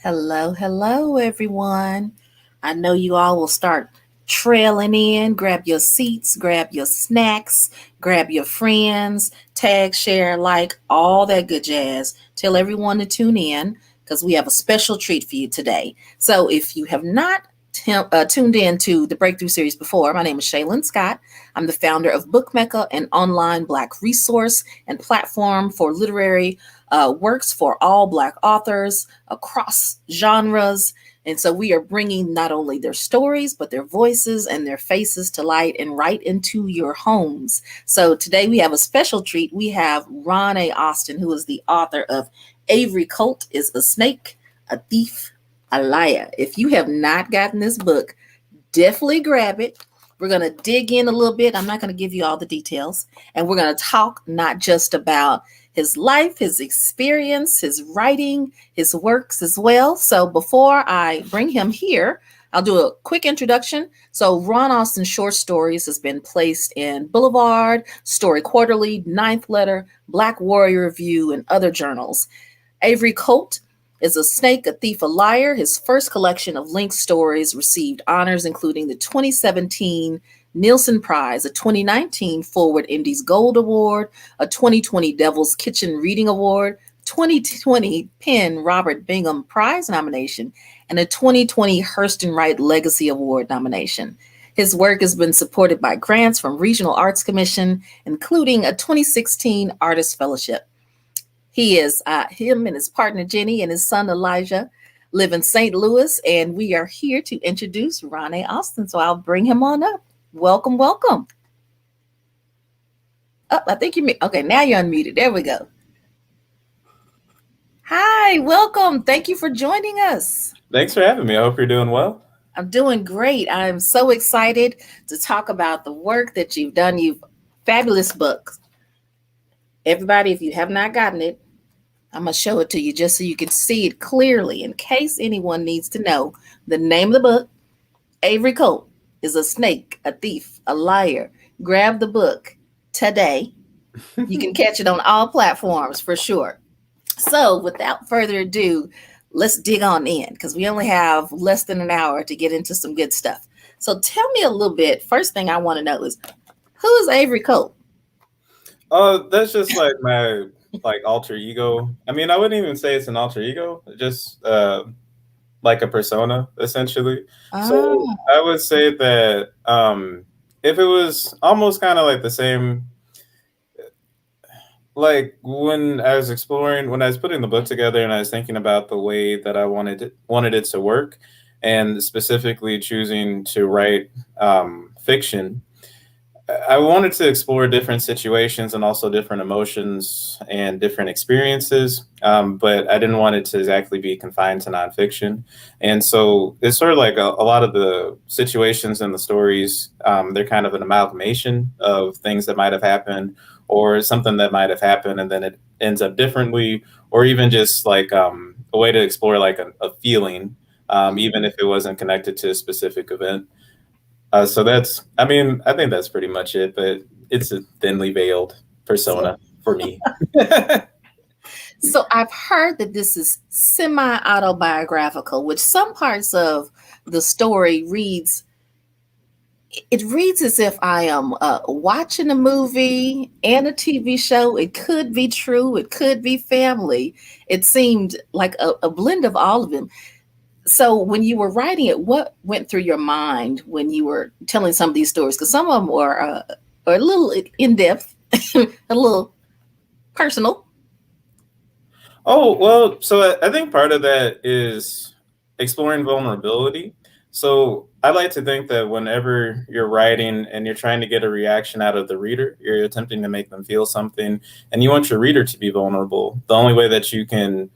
Hello, hello, everyone. I know you all will start trailing in. Grab your seats, grab your snacks, grab your friends, tag, share, like, all that good jazz. Tell everyone to tune in because we have a special treat for you today. So, if you have not tuned in to the Breakthrough Series before, my name is Shaylin Scott. I'm the founder of Book Mecca, an online Black resource and platform for literary works for all Black authors across genres. And so we are bringing not only their stories, but their voices and their faces to light and right into your homes. So today we have a special treat. We have Ron A. Austin, who is the author of Avery Colt Is a Snake, a Thief, a Liar. If you have not gotten this book, definitely grab it. We're going to dig in a little bit. I'm not going to give you all the details. And we're going to talk not just about his life, his experience, his writing, his works as well. So before I bring him here, I'll do a quick introduction. So Ron Austin's short stories has been placed in Boulevard, Story Quarterly, Ninth Letter, Black Warrior Review, and other journals. Avery Colt is a snake, a thief, a liar. His first collection of linked stories received honors, including the 2017 Nielsen Prize, a 2019 Forward Indies Gold Award, a 2020 Devil's Kitchen Reading Award, 2020 Penn Robert Bingham Prize nomination, and a 2020 Hurston Wright Legacy Award nomination. His work has been supported by grants from Regional Arts Commission, including a 2016 Artist Fellowship. Him and his partner Jenny and his son Elijah live in St. Louis, and we are here to introduce Ron A. Austin. So I'll bring him on up. Welcome, welcome. Oh, I think you okay. Now you're unmuted. There we go. Hi, welcome. Thank you for joining us. Thanks for having me. I hope you're doing well. I'm doing great. I'm so excited to talk about the work that you've done. You've fabulous books. Everybody, if you have not gotten it, I'm going to show it to you just so you can see it clearly in case anyone needs to know the name of the book. Avery Colt is a snake, a thief, a liar. Grab the book today. You can catch it on all platforms for sure. So, without further ado, let's dig on in because we only have less than an hour to get into some good stuff. So, tell me a little bit. First thing I want to know is who is Avery Colt? That's just like my alter ego. I mean, I wouldn't even say it's an alter ego, just like a persona essentially. So Oh, I would say that if it was almost kind of like the same, like when I was exploring, when I was putting the book together and I was thinking about the way that I wanted it to work, and specifically choosing to write fiction. I wanted to explore different situations and also different emotions and different experiences, but I didn't want it to exactly be confined to nonfiction. And so it's sort of like a lot of the situations and the stories, they're kind of an amalgamation of things that might have happened or something that might have happened and then it ends up differently, or even just like a way to explore like a feeling, even if it wasn't connected to a specific event. So that's, I mean, I think that's pretty much it, but it's a thinly veiled so persona for me. So I've heard that this is semi-autobiographical, which some parts of the story reads. It reads as if I am watching a movie and a TV show. It could be true. It could be family. It seemed like a blend of all of them. So when you were writing it, what went through your mind when you were telling some of these stories? Because some of them are a little in depth, a little personal. Oh, well, so I think part of that is exploring vulnerability. So I like to think that whenever you're writing and you're trying to get a reaction out of the reader, you're attempting to make them feel something and you want your reader to be vulnerable. The only way that you can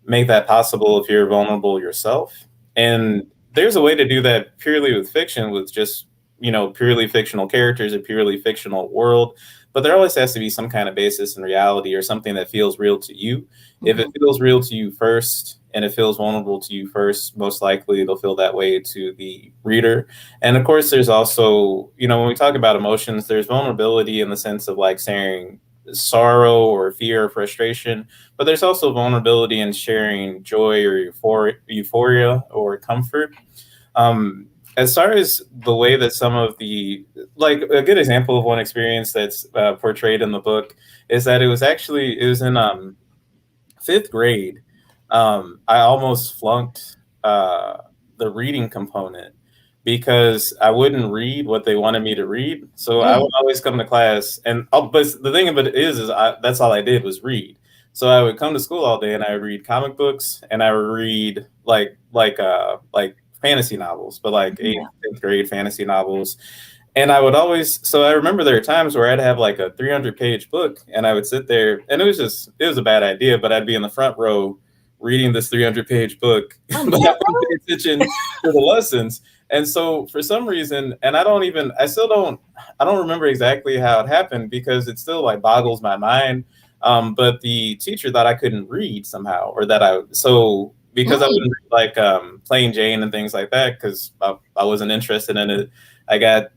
make that possible if you're vulnerable yourself. And there's a way to do that purely with fiction, with just, purely fictional characters, a purely fictional world. But there always has to be some kind of basis in reality or something that feels real to you. If it Mhm. feels real to you first and it feels vulnerable to you first, most likely it'll feel that way to the reader. And of course, there's also, when we talk about emotions, there's vulnerability in the sense of like sorrow or fear or frustration, but there's also vulnerability in sharing joy or euphoria or comfort. Um, as far as the way that some of the, like a good example of one experience that's portrayed in the book is that it was in fifth grade. I almost flunked the reading component because I wouldn't read what they wanted me to read. So I would Mm. always come to class, and but the thing of it is that's all I did was read. So I would come to school all day, and I would read comic books, and I would read like fantasy novels, but like eighth, Yeah. 10th grade fantasy novels. And I would always, so I remember there were times where I'd have like a 300-page book and I would sit there, and it was a bad idea, but I'd be in the front row reading this 300-page book, Oh, but I wouldn't yeah. pay attention to the lessons. And so for some reason, and I still I don't remember exactly how it happened because it still like boggles my mind. But the teacher thought I couldn't read somehow, or because I Mm. wouldn't read like Plain Jane and things like that, because I wasn't interested in it. I got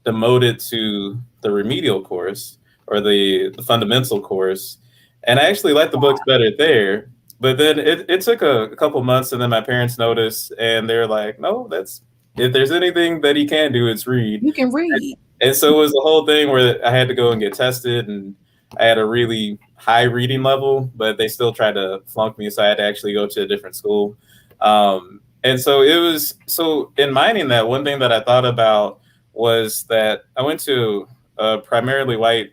demoted to the remedial course or the fundamental course, and I actually liked the books better there. But then it took a couple months, and then my parents noticed, and they're like, "No, that's if there's anything that he can do, it's read." You can read. And so it was the whole thing where I had to go and get tested, and I had a really high reading level, but they still tried to flunk me, so I had to actually go to a different school. And so it was so in mining that one thing that I thought about was that I went to a primarily white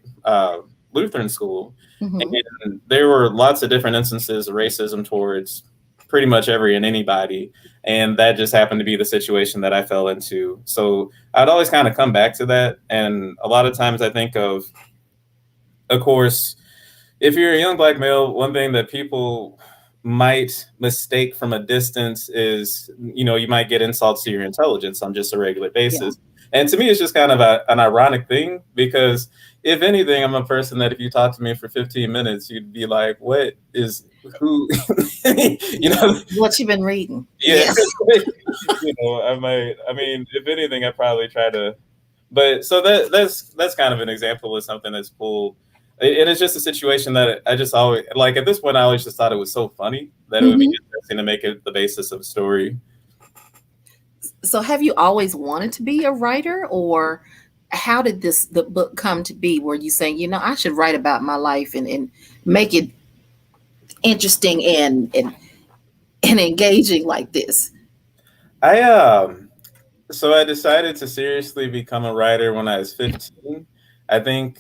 Lutheran school, Hmm. and there were lots of different instances of racism towards pretty much every and anybody, and that just happened to be the situation that I fell into. So I'd always kind of come back to that, and a lot of times I think of course, if you're a young black male, one thing that people might mistake from a distance is, you might get insults to your intelligence on just a regular Yeah. basis. And to me, it's just kind of an ironic thing because, if anything, I'm a person that if you talk to me for 15 minutes, you'd be like, what is who, you Yeah. know, What you been reading? yeah, Yes. I mean, if anything, I probably try to, but so that's kind of an example of something that's pulled. And it's just a situation that I just always like. At this point, I always just thought it was so funny that it would be Hmm. interesting to make it the basis of a story. So, have you always wanted to be a writer, or how did the book come to be? Were you saying, I should write about my life and make it interesting and engaging like this? I So I decided to seriously become a writer when I was 15. I think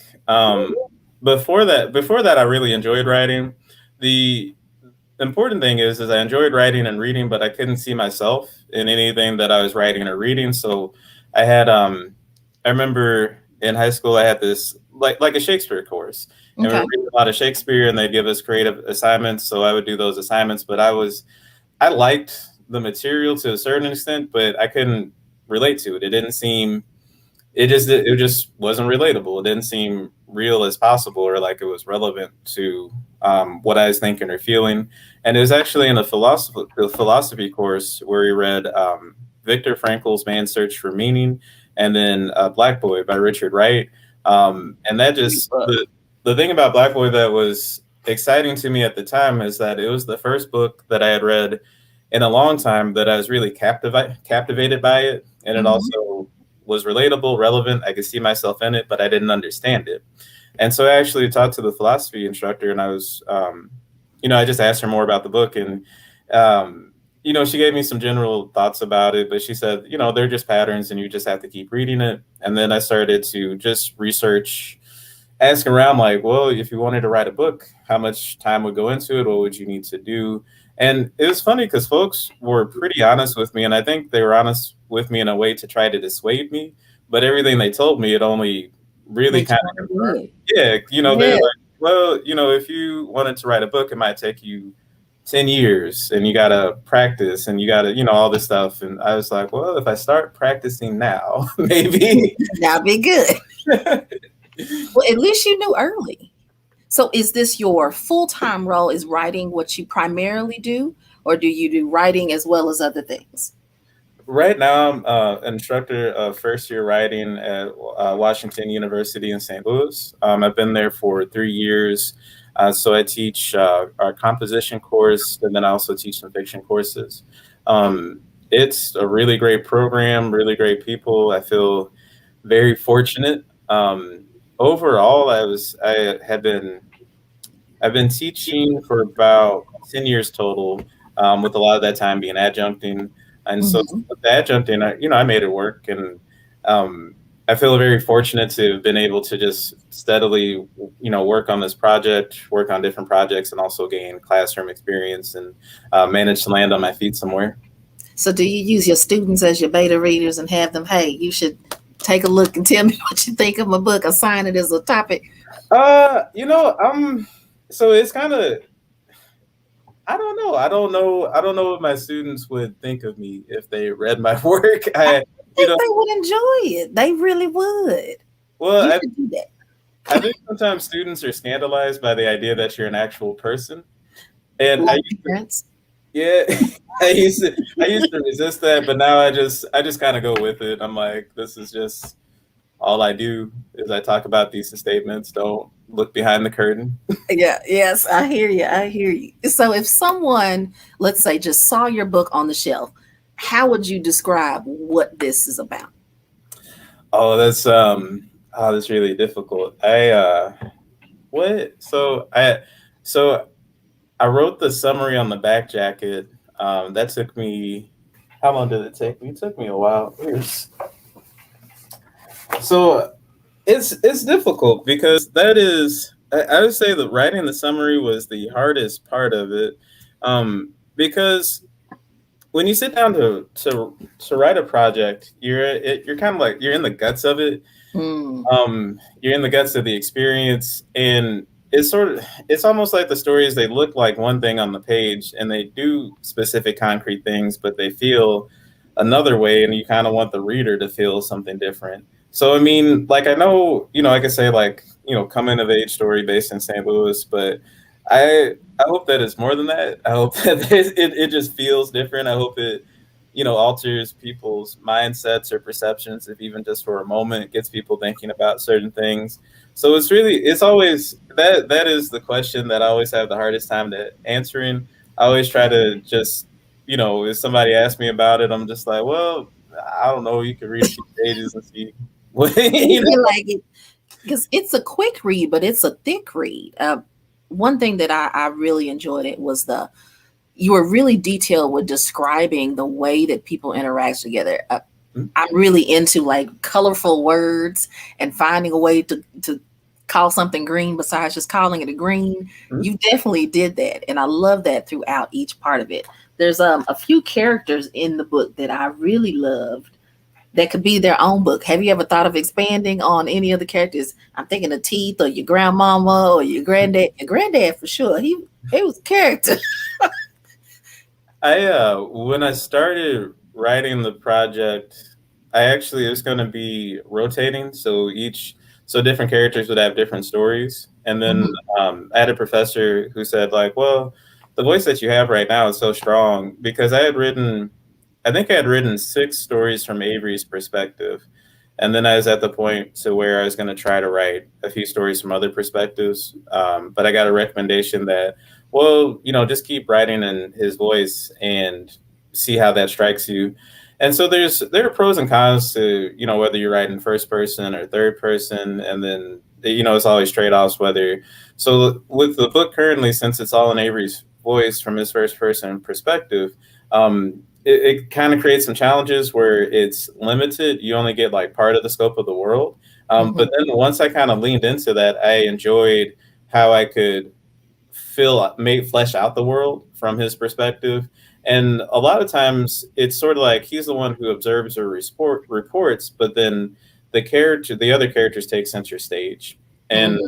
before that I really enjoyed writing. The important thing is I enjoyed writing and reading, but I couldn't see myself in anything that I was writing or reading. So I had I remember in high school I had this like a Shakespeare course, and we were Okay. reading a lot of Shakespeare, and they'd give us creative assignments. So I would do those assignments, but I liked the material to a certain extent, but I couldn't relate to it. It just wasn't relatable. It didn't seem real as possible, or like it was relevant to what I was thinking or feeling. And it was actually in a philosophy course where we read Viktor Frankl's Man's Search for Meaning, and then Black Boy by Richard Wright. And that Great just book. the thing about Black Boy that was exciting to me at the time is that it was the first book that I had read in a long time that I was really captivated by it, and it Hmm. also was relatable, relevant. I could see myself in it, but I didn't understand it. And so I actually talked to the philosophy instructor, and I just asked her more about the book, and she gave me some general thoughts about it, but she said, they're just patterns, and you just have to keep reading it. And then I started to just research, ask around, like, well, if you wanted to write a book, how much time would go into it? What would you need to do? And it was funny because folks were pretty honest with me, and I think they were honest with me in a way to try to dissuade me. But everything they told me, it only really Made you kind want of to do confirmed. it. Yeah, they're Yeah. like, well, if you wanted to write a book, it might take you 10 years, and you got to practice, and you got to, all this stuff. And I was like, well, if I start practicing now, maybe. That'll be good. Well, at least you knew early. So, is this your full time role? Is writing what you primarily do, or do you do writing as well as other things? Right now, I'm an instructor of first year writing at Washington University in St. Louis. I've been there for 3 years. So I teach our composition course, and then I also teach some fiction courses. Um, it's a really great program, really great people. I feel very fortunate. Overall, I had been I've been teaching for about 10 years total, with a lot of that time being adjuncting. And so Hmm. with the adjuncting, I made it work. And um, I feel very fortunate to have been able to just steadily, work on this project, work on different projects, and also gain classroom experience and manage to land on my feet somewhere. So, do you use your students as your beta readers and have them, hey, you should take a look and tell me what you think of my book, assign it as a topic? So it's kind of, I don't know. I don't know. I don't know what my students would think of me if they read my work. I You think know, they would enjoy it. They really would. well, You I, should do that. I think sometimes students are scandalized by the idea that you're an actual person, and Like parents. yeah, I used to resist that, but now I just kind of go with it. I'm like, this is just all I do is I talk about thesis statements. Don't look behind the curtain. Yeah, yes, I hear you. I hear you. So if someone, let's say, just saw your book on the shelf, how would you describe what this is about? Oh, that's really difficult. So I wrote the summary on the back jacket. That took me. How long did it take me? It took me a while. So it's difficult because I would say that writing the summary was the hardest part of it, because when you sit down to write a project, you're kind of like you're in the guts of it. Mm, You're in the guts of the experience, and it's almost like the stories, they look like one thing on the page and they do specific concrete things, but they feel another way, and you kind of want the reader to feel something different. So I mean, like, I know, I could say, like, coming of age story based in St. Louis, but I hope that it's more than that. I hope that it just feels different. I hope it, alters people's mindsets or perceptions, if even just for a moment, gets people thinking about certain things. So it's always that is the question that I always have the hardest time to answering. I always try to just, if somebody asks me about it, I'm just like, well, I don't know. You can read a few pages and see what, if you like it, because it's a quick read, but it's a thick read. One thing that I really enjoyed it was you were really detailed with describing the way that people interact together. I'm really into like colorful words and finding a way to call something green besides just calling it a green. Mhm. You definitely did that, and I love that throughout each part of it. There's a few characters in the book that I really loved that could be their own book. Have you ever thought of expanding on any of the characters? I'm thinking of Teeth or your grandmama or your granddad. Your granddad for sure. He was a character. When I started writing the project, I actually it was going to be rotating, so different characters would have different stories, and then Mhm, I had a professor who said, like, well, the voice that you have right now is so strong, because I think I had written 6 stories from Avery's perspective, and then I was at the point to where I was going to try to write a few stories from other perspectives, but I got a recommendation that, well, just keep writing in his voice and see how that strikes you. And so there are pros and cons to, whether you're writing first person or third person, and then, it's always trade-offs whether. So with the book currently, since it's all in Avery's voice from his first person perspective, it kind of creates some challenges where it's limited. You only get like part of the scope of the world. But mhm, then once I kind of leaned into that, I enjoyed how I could flesh out the world from his perspective. And a lot of times it's sort of like he's the one who observes or reports, but then the other characters take center stage. And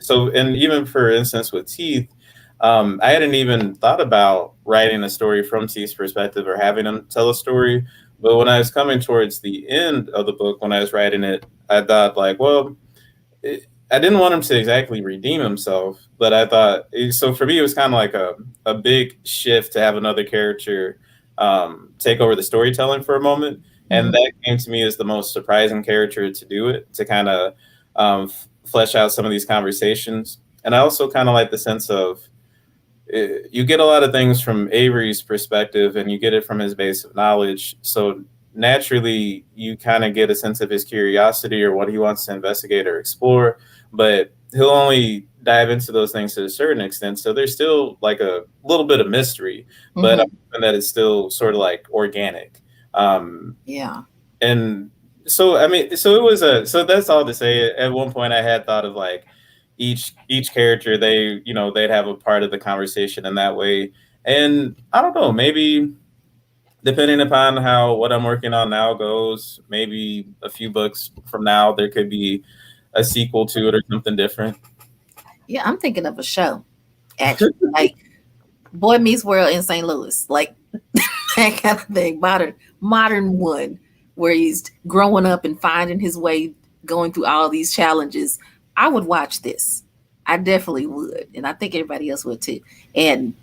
mhm, and even for instance with Teeth, I hadn't even thought about writing a story from Teeth's perspective or having him tell a story. But when I was coming towards the end of the book, when I was writing it, I thought, like, well, I didn't want him to exactly redeem himself, but I thought, so for me it was kind of like a big shift to have another character take over the storytelling for a moment, and Mm-hmm. that came to me as the most surprising character to do it, to kind of flesh out some of these conversations. And I also kind of like the sense of you get a lot of things from Avery's perspective, and you get it from his base of knowledge. So naturally, you kind of get a sense of his curiosity or what he wants to investigate or explore. But he'll only dive into those things to a certain extent. So there's still like a little bit of mystery, but I'm Mm-hmm. hoping that it's still sort of like organic. Um, Yeah. and so I mean, so it was a so that's all to say. At one point, I had thought of like each character, they they'd have a part of the conversation in that way, and I don't know, maybe depending upon how what I'm working on now goes, maybe a few books from now there could be a sequel to it or something different. Yeah, I'm thinking of a show, actually. Like Boy Meets World in St. Louis. Like that kind of thing. Modern one where he's growing up and finding his way, going through all these challenges. I would watch this. I definitely would. And I think everybody else would too. And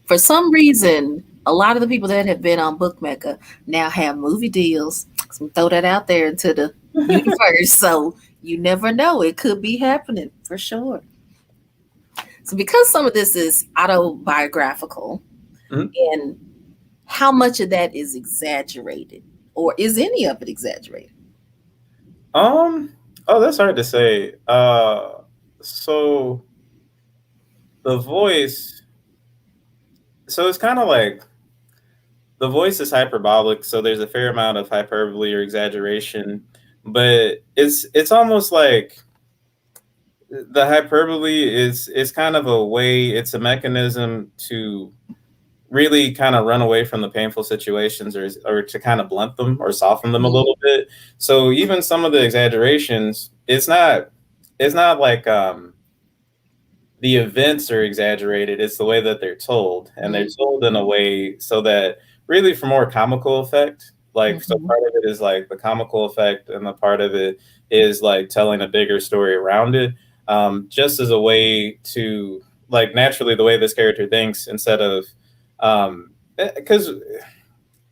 for some reason, a lot of the people that have been on Book Mecca now have movie deals. So throw that out there into the universe. So you never know. It could be happening for sure. So because some of this is autobiographical, Mhm. and how much of that is exaggerated, or is any of it exaggerated? um oh, that's hard to say. So the voice, so it's kind of like the voice is hyperbolic, so there's a fair amount of hyperbole or exaggeration, but it's almost like the hyperbole is kind of a way, it's a mechanism to really kind of run away from the painful situations, or to kind of blunt them or soften them a Mhm. little bit. So even some of the exaggerations, it's not like the events are exaggerated. It's the way that they're told, and they're told in a Mhm. way so that really for more comical effect. Like, so Mhm. part of it is like the comical effect, and the part of it is like telling a bigger story around it, just as a way to, like, naturally the way this character thinks, instead of because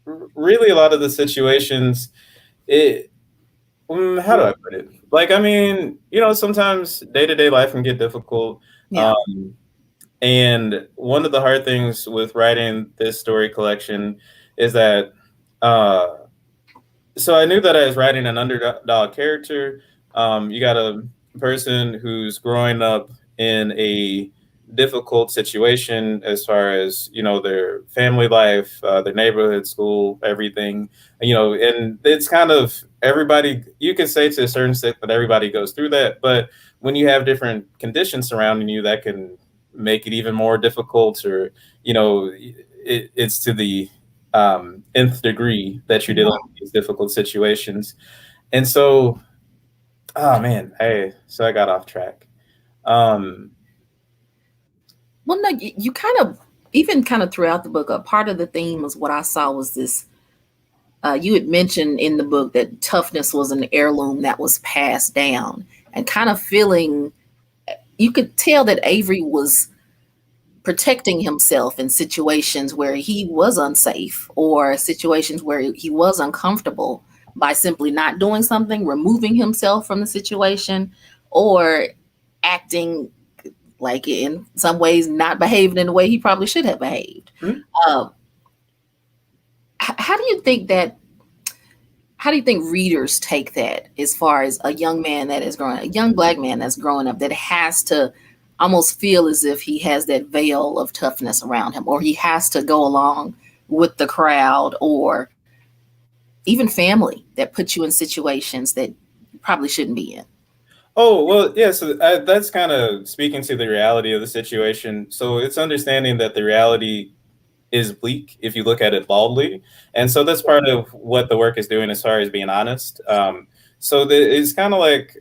really a lot of the situations, it how do I put it? Like, I mean, sometimes day to day life can get difficult. Yeah. Um, and one of the hard things with writing this story collection is that, uh, so I knew that I was writing an underdog character. You got a person who's growing up in a difficult situation as far as their family life, their neighborhood, school, everything. And it's kind of everybody. You can say to a certain extent that everybody goes through that, but when you have different conditions surrounding you, that can make it even more difficult. Or it's to the nth degree that you're dealing Yeah. with these difficult situations. And so, oh man, hey, so I got off track. Um, Well, no, you kind of, even kind of throughout the book, a part of the theme was what I saw was this. You had mentioned in the book that toughness was an heirloom that was passed down, and kind of feeling, you could tell that Avery was protecting himself in situations where he was unsafe, or situations where he was uncomfortable, by simply not doing something, removing himself from the situation, or acting like, in some ways, not behaving in the way he probably should have behaved. hmm? Uh, how do you think that? How do you think readers take that, as far as a young man that is growing, a young black man that's growing up, that has to almost feel as if he has that veil of toughness around him, or he has to go along with the crowd, or even family that puts you in situations that you probably shouldn't be in? Oh, well, yeah. So that's kind of speaking to the reality of the situation. So it's understanding that the reality is bleak if you look at it baldly, and so that's part of what the work is doing as far as being honest. It's kind of like,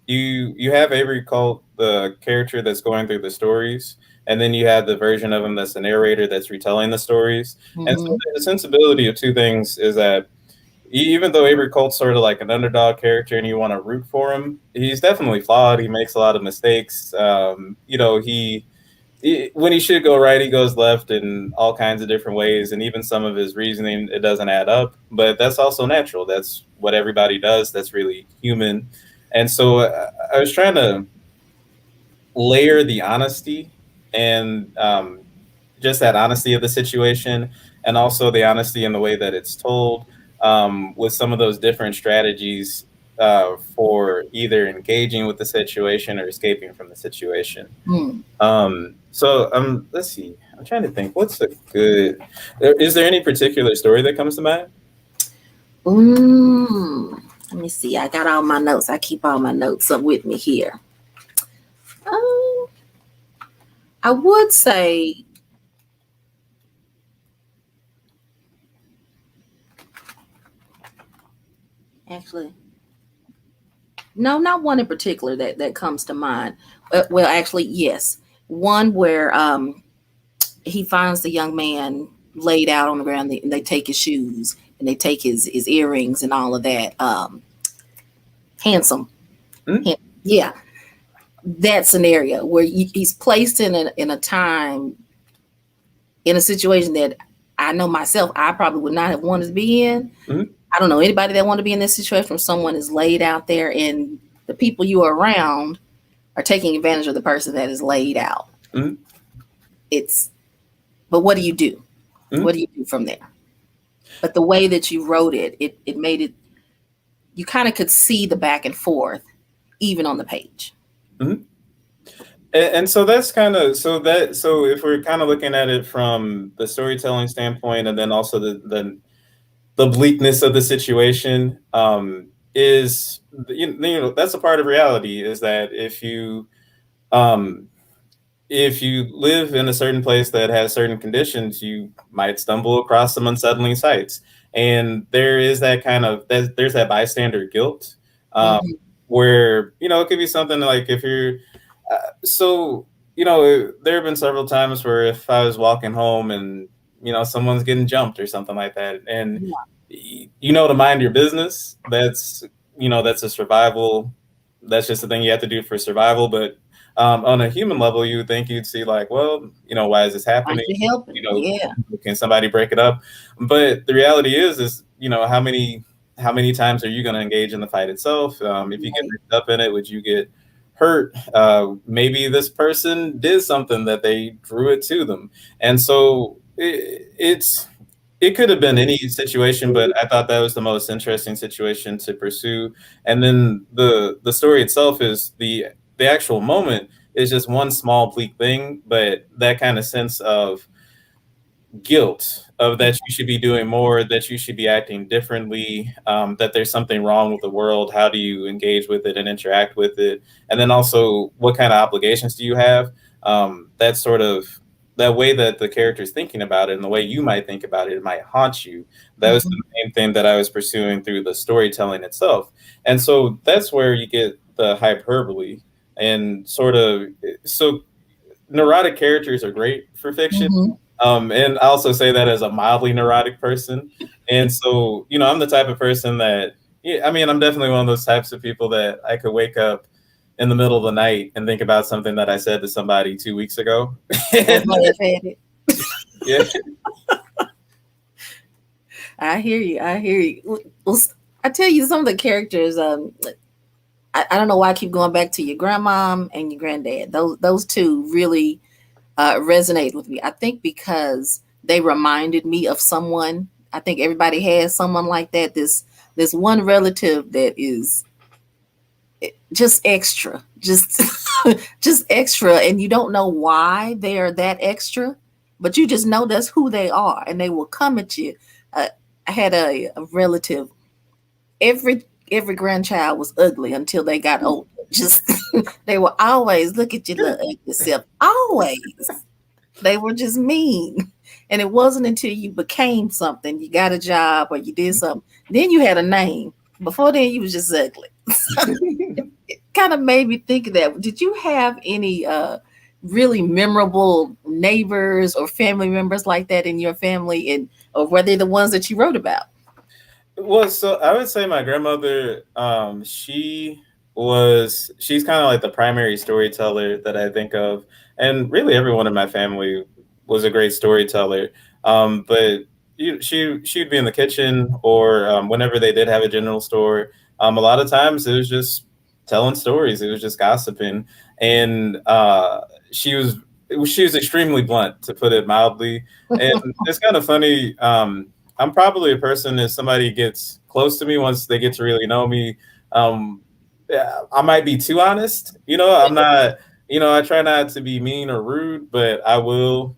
you have Avery Colt, the character that's going through the stories, and then you have the version of him that's the narrator that's retelling the stories. And so Mm-hmm. the sensibility of two things is that even though Avery Colt's sort of like an underdog character and you want to root for him, he's definitely flawed. He makes a lot of mistakes. He when he should go right, he goes left in all kinds of different ways, and even some of his reasoning it doesn't add up. But that's also natural. That's what everybody does. That's really human. And so I was trying to layer the honesty and just that honesty of the situation, and also the honesty in the way that it's told, with some of those different strategies for either engaging with the situation or escaping from the situation. Hmm. Let's see. I'm trying to think. What's a good? Is there any particular story that comes to mind? Let me see. I got all my notes. I keep all my notes up with me here. Um, I would say, actually, no, not one in particular that comes to mind. Well, actually, yes, one where he finds the young man laid out on the ground, and they take his shoes and they take his earrings and all of that. Handsome, Mm, yeah, that scenario where he's placed in a time, in a situation that I know myself I probably would not have wanted to be in. mm, I don't know anybody that want to be in this situation where someone is laid out there and the people you are around are taking advantage of the person that is laid out. mm, It's but what do you do? mm, What do you do from there? But the way that you wrote it, it made it, you kind of could see the back and forth even on the page. mm. And so that's kind of so if we're kind of looking at it from the storytelling standpoint, and then also the bleakness of the situation, is you know that's a part of reality, is that um, if you live in a certain place that has certain conditions, you might stumble across some unsettling sights, and there is that kind of there's that bystander guilt, um, Mm-hmm. where it could be something like if you're so there have been several times where if I was walking home and someone's getting jumped or something like that, and Yeah. to mind your business, that's a survival. That's just the thing you have to do for survival. But on a human level, you would think you'd see like, well, why is this Why happening? you helping? You know, Yeah. can somebody break it up? But the reality is how many times are you going to engage in the fight itself? If you get Right. mixed up in it, would you get hurt? Maybe this person did something that they drew it to them, and so it could have been any situation, but I thought that was the most interesting situation to pursue. And then the story itself is the actual moment is just one small bleak thing, but that kind of sense of guilt of that you should be doing more, that you should be acting differently, that there's something wrong with the world. How do you engage with it and interact with it? And then also, what kind of obligations do you have? That sort of that way that the character is thinking about it and the way you might think about it, it might haunt you. That was the Mm-hmm. main thing that I was pursuing through the storytelling itself. And so that's where you get the hyperbole and sort of so neurotic characters are great for fiction. Mm-hmm. And I also say that as a mildly neurotic person. And so, I'm the type of person that, yeah, I mean, I'm definitely one of those types of people that I could wake up in the middle of the night and think about something that I said to somebody 2 weeks ago. I have had it. Yeah. I hear you. I hear you. Well, I tell you, some of the characters. I don't know why I keep going back to your grandmom and your granddad. Those two really resonate with me. I think because they reminded me of someone. I think everybody has someone like that. This one relative that is just extra, just just extra, and you don't know why they are that extra, but you just know that's who they are, and they will come at you. I had a relative. Every grandchild was ugly until they got old. Just they will always look at your little ugly self. Always. They were just mean. And it wasn't until you became something, you got a job or you did something, then you had a name. Before then, you was just ugly. It kind of made me think of that. Did you have any really memorable neighbors or family members like that in your family, and or were they the ones that you wrote about? Well, so I would say my grandmother, she's kind of like the primary storyteller that I think of. and really everyone in my family was a great storyteller. But she'd be in the kitchen, or whenever they did have a general store, a lot of times it was just telling stories. It was just gossiping, and she was she was extremely blunt, to put it mildly. And it's kind of funny. I'm probably a person, if somebody gets close to me, once they get to really know me, um, yeah, I might be too honest. I'm not. I try not to be mean or rude, but I will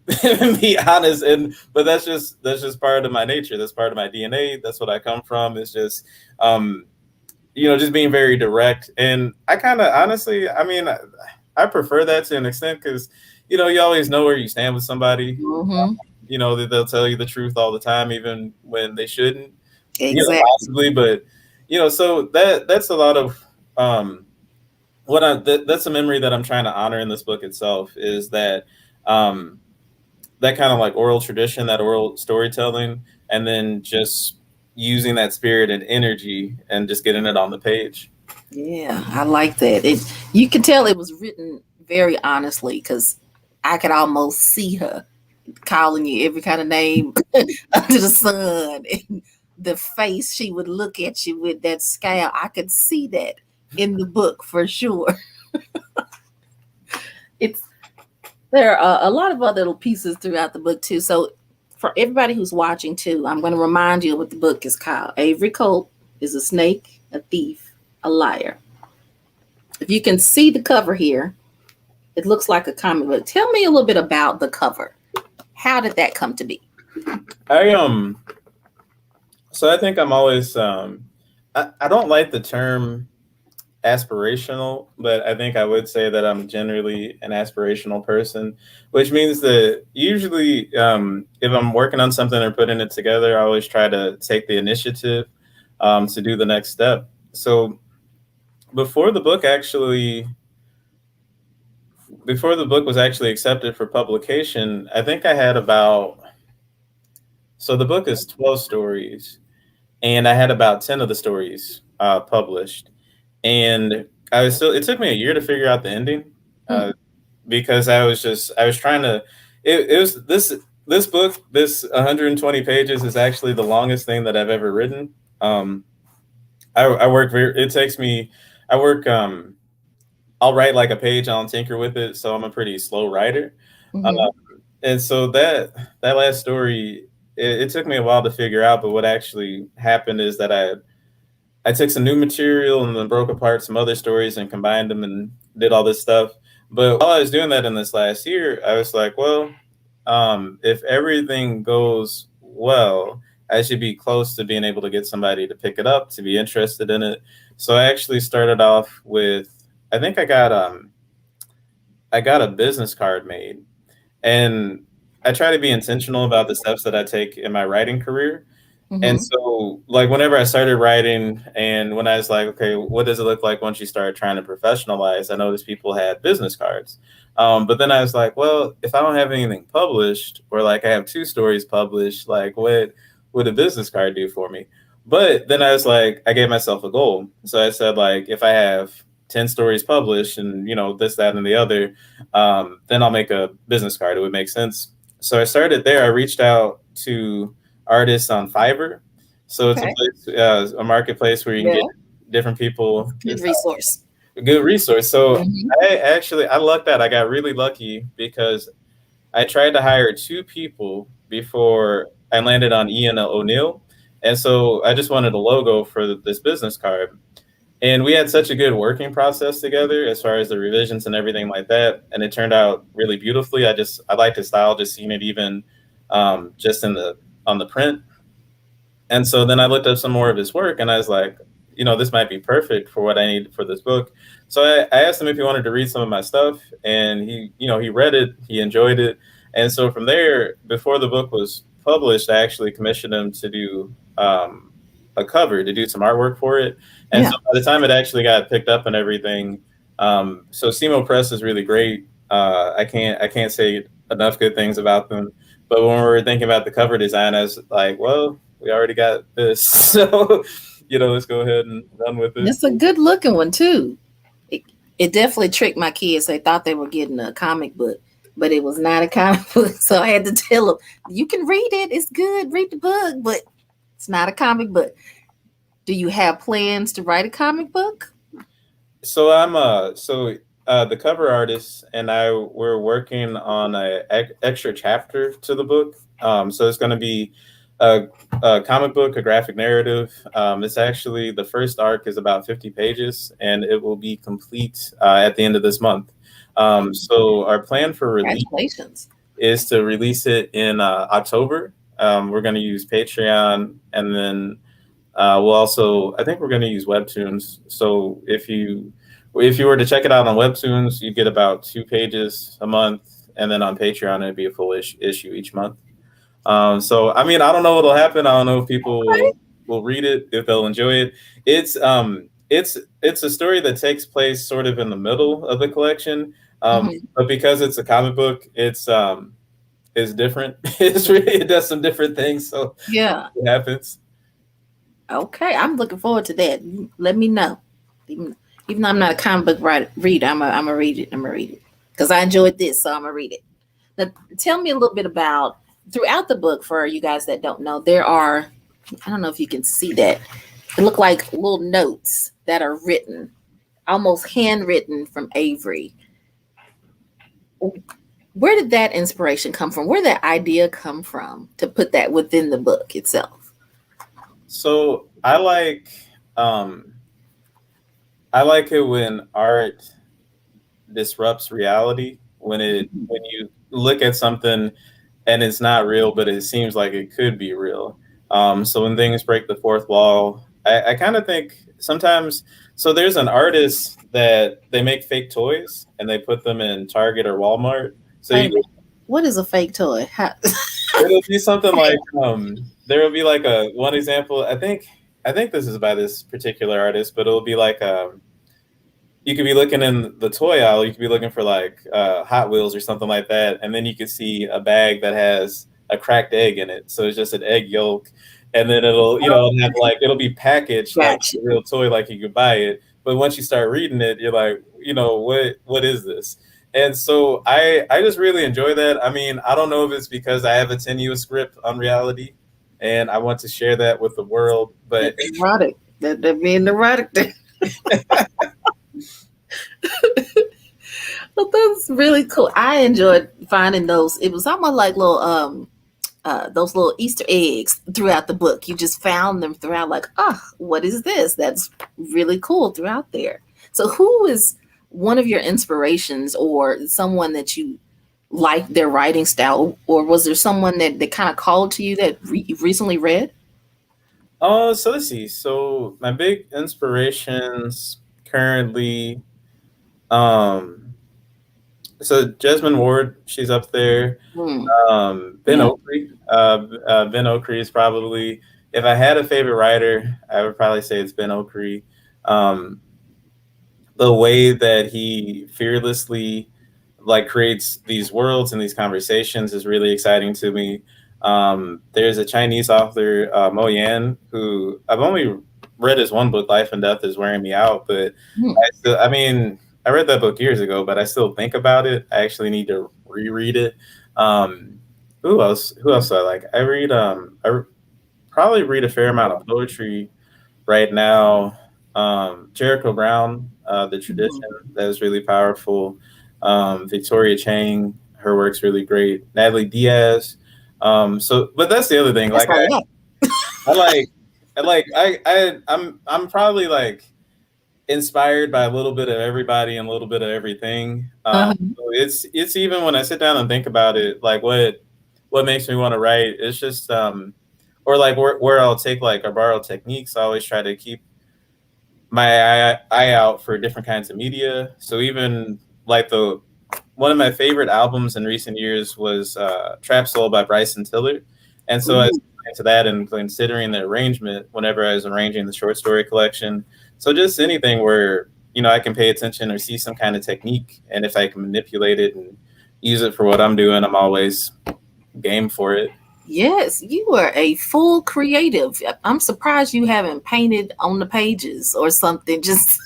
be honest. And but that's just part of my nature. That's part of my DNA. That's what I come from. It's just um, just being very direct. And I kind of honestly, I mean, I prefer that to an extent, because you always know where you stand with somebody. Hmm. That they'll tell you the truth all the time, even when they shouldn't. Exactly. Possibly, but so that's a lot of that's a memory that I'm trying to honor in this book itself, is um, that kind of like oral tradition, that oral storytelling, and then just using that spirit and energy and just getting it on the page. Yeah, I like that. You can tell it was written very honestly because I could almost see her calling you every kind of name under the sun, and the face she would look at you with, that scowl. I could see that in the book for sure. It's There are a lot of other little pieces throughout the book too. So for everybody who's watching too, I'm going to remind you what the book is called. Avery Colt is a snake, a thief, a liar. If you can see the cover here, it looks like a comic book. Tell me a little bit about the cover. How did that come to be? I So I think I'm always I don't like the term aspirational, but I think I would say that I'm generally an aspirational person, which means that usually, if I'm working on something or putting it together, I always try to take the initiative to do the next step. So before the book actually, before the book was actually accepted for publication, I think I had about, so the book is 12 stories, and I had about 10 of the stories published. And I was still, it took me a year to figure out the ending, Hmm. because I was trying to, it was this book, this 120 pages is actually the longest thing that I've ever written. Um, I work very, it takes me, I work, I'll write like a page, I'll tinker with it. So I'm a pretty slow writer. Uh, Hmm. and so that last story, it took me a while to figure out, but what actually happened is that I took some new material and then broke apart some other stories and combined them and did all this stuff. But while I was doing that in this last year, I was like, well, if everything goes well, I should be close to being able to get somebody to pick it up, to be interested in it. So I actually started off with, I think I got a business card made, and I try to be intentional about the steps that I take in my writing career. And Hmm. so, like, whenever I started writing, and when I was like, okay, what does it look like once you start trying to professionalize? I noticed people had business cards. But then I was like, well, if I don't have anything published, or like I have two stories published, like, what would a business card do for me? But then I was like, I gave myself a goal. So I said, like, if I have 10 stories published and, this, that, and the other, then I'll make a business card. It would make sense. So I started there. I reached out to artists on Fiverr. So it's a Okay. place, a marketplace where you can get Yeah. different people. Good It's resource. a good resource. So Hmm. I lucked out. I got really lucky because I tried to hire two people before I landed on Ian O'Neill. And so I just wanted a logo for this business card. And we had such a good working process together as far as the revisions and everything like that. And it turned out really beautifully. I liked his style, just seeing it even just on the print. And so then I looked up some more of his work, and I was like, this might be perfect for what I need for this book. So I asked him if he wanted to read some of my stuff, and he read it, he enjoyed it. And so from there, before the book was published, I actually commissioned him to do a cover, to do some artwork for it. And Yeah. so by the time it actually got picked up and everything, so SEMO Press is really great. I can't say enough good things about them. But when we were thinking about the cover design, I was like, well, we already got this. So, let's go ahead and run with it. It's a good looking one too. It, it definitely tricked my kids. They thought they were getting a comic book. but it was not a comic book. So I had to tell him, you can read it. It's good. Read the book, but it's not a comic book. Do you have plans to write a comic book? So the cover artist and I we're working on a extra chapter to the book. So it's going to be a, a comic book, a graphic narrative. It's actually the first arc is about 50 pages, and it will be complete at the end of this month. So our plan for release Congratulations. is to release it in October. We're going to use Patreon, and then we'll also, I think we're going to use Webtoons. So if you were to check it out on Webtoons, you get about 2 pages a month, and then on Patreon it'd be a full issue each month. So I mean, I don't know what'll happen. I don't know if people Okay. will read it, if they'll enjoy it. It's a story that takes place sort of in the middle of the collection, Mhm. but because it's a comic book, it's different. It does some different things, so Yeah. it happens. Okay. I'm looking forward to that. Let me know. Even, even though I'm not a comic book reader, I'm a read it. I'm gonna read it because I enjoyed this, so I'm gonna read it. Now, tell me a little bit about throughout the book. For you guys that don't know, there are, I don't know if you can see that. It look like little notes that are written, almost handwritten from Avery. Where did that inspiration come from? Where did that idea come from to put that within the book itself? So um I like it when art disrupts reality, when you look at something and it's not real, but it seems like it could be real. So when things break the fourth wall, I kind of think sometimes. So there's an artist that they make fake toys and they put them in Target or Walmart. So Wait a you minute. What is a fake toy? How, it'll be something like there will be like a one example. I think this is by this particular artist, but it'll be like you could be looking in the toy aisle. You could be looking for like Hot Wheels or something like that, and then you could see a bag that has a cracked egg in it. So it's just an egg yolk, and then it'll have like it'll be packaged like gotcha. a real toy, like you could buy it. But once you start reading it, you're like, what is this? And so I just really enjoy that. I mean, I don't know if it's because I have a tenuous grip on reality, and I want to share that with the world, but That's erotic. That being erotic. Well, that's really cool. I enjoyed finding those. It was almost like little those little Easter eggs throughout the book. You just found them throughout, like, oh, what is this? That's really cool throughout there. So, who is one of your inspirations or someone that you like their writing style? Or was there someone that kind of called to you that you recently read? so let's see. So my big inspirations currently, um, so Jasmine Ward, she's up there. Hmm. Ben Yeah. Okri, Ben Okri is probably, if I had a favorite writer, I would probably say it's Ben Okri. Um, the way that he fearlessly like creates these worlds and these conversations is really exciting to me. There's a Chinese author, Mo Yan, who I've only read his one book, Life and Death is Wearing Me Out, but Hmm. I mean, I read that book years ago, but I still think about it. I actually need to reread it. Um, who else? Who else do I like? Probably read a fair amount of poetry right now. Jericho Brown, The Tradition, Mhm. that is really powerful. Victoria Chang, her work's really great. Natalie Diaz. But that's the other thing. That's a lot. I like, I'm probably like inspired by a little bit of everybody and a little bit of everything. Uh-huh. So it's even when I sit down and think about it, like what makes me want to write. It's just or like where I'll take like or borrow techniques. I always try to keep my eye out for different kinds of media. So even like the one of my favorite albums in recent years was Trap Soul by Bryson Tiller, and so I was Ooh, into that and considering the arrangement whenever I was arranging the short story collection. So just anything where I can pay attention or see some kind of technique, and if I can manipulate it and use it for what I'm doing, I'm always game for it. yes, you are a full creative. I'm surprised you haven't painted on the pages or something. Just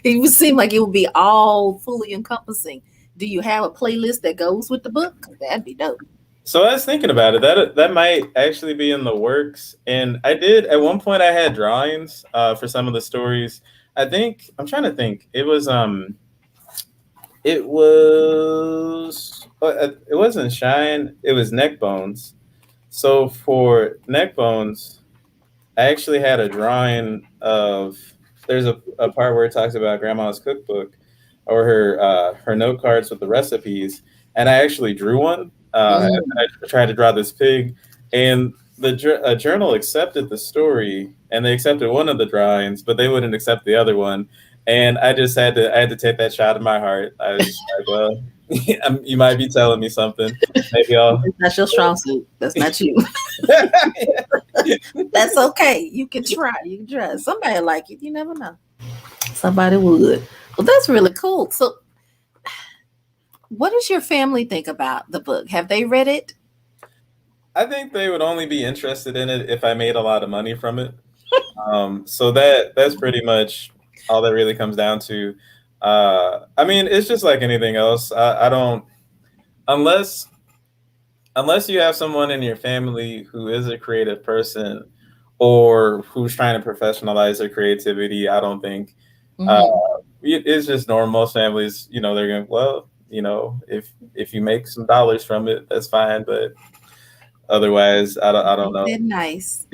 it would seem like it would be all fully encompassing. Do you have a playlist that goes with the book? That'd be dope. So I was thinking about it. That might actually be in the works. And I did at one point. I had drawings for some of the stories. I think I'm trying to think. It wasn't Shine. It was Neck Bones. So for Neck Bones, I actually had a drawing of. There's a part where it talks about Grandma's cookbook or her note cards with the recipes, and I actually drew one. Mm. I tried to draw this pig, and a journal accepted the story, and they accepted one of the drawings, but they wouldn't accept the other one. And I had to take that shot in my heart. I was just like, well, you might be telling me something. Maybe I'll. That's not your strong suit. That's not you. That's okay. You can try. You can try. Somebody like it. You never know. Somebody would. Well, that's really cool. So, what does your family think about the book? Have they read it? I think they would only be interested in it if I made a lot of money from it. So that's pretty much all that really comes down to. I mean, it's just like anything else. I don't unless unless you have someone in your family who is a creative person or who's trying to professionalize their creativity. I don't think uh, Hmm. it's just normal. Most families, they're going, well, if you make some dollars from it, that's fine. But otherwise, I don't know. They're nice.